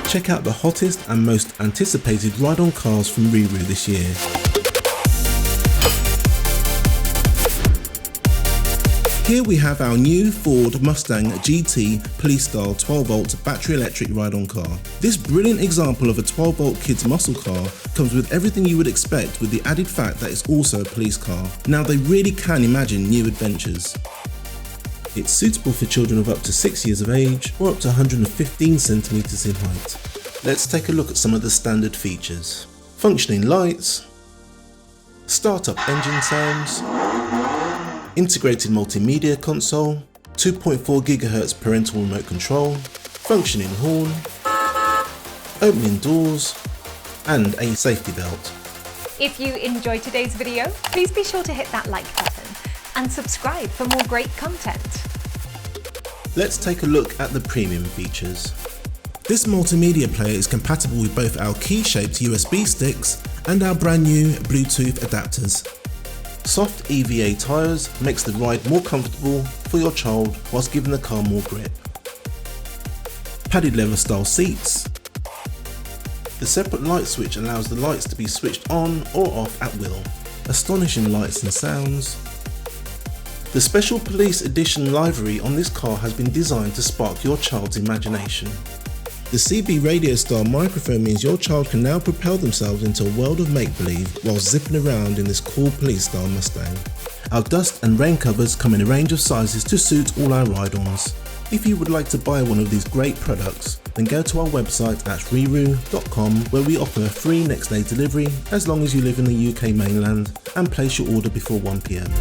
Check out the hottest and most anticipated ride-on cars from RiiRoo this year. Here we have our new Ford Mustang GT Style 12-volt battery electric ride-on car. This brilliant example of a 12-volt kids muscle car comes with everything you would expect, with the added fact that it's also a police car. Now they really can imagine new adventures. It's suitable for children of up to 6 years of age or up to 115 centimeters in height. Let's take a look at some of the standard features. Functioning lights, start-up engine sounds, integrated multimedia console, 2.4 GHz parental remote control, functioning horn, opening doors, and a safety belt. If you enjoyed today's video, please be sure to hit that like button and subscribe for more great content. Let's take a look at the premium features. This multimedia player is compatible with both our key-shaped USB sticks and our brand new Bluetooth adapters. Soft EVA tyres makes the ride more comfortable for your child whilst giving the car more grip. Padded leather style seats. The separate light switch allows the lights to be switched on or off at will. Astonishing lights and sounds. The special police edition livery on this car has been designed to spark your child's imagination. The CB radio style microphone means your child can now propel themselves into a world of make-believe while zipping around in this cool police style Mustang. Our dust and rain covers come in a range of sizes to suit all our ride-ons. If you would like to buy one of these great products, then go to our website at RiiRoo.com, where we offer free next day delivery as long as you live in the UK mainland and place your order before 1 PM.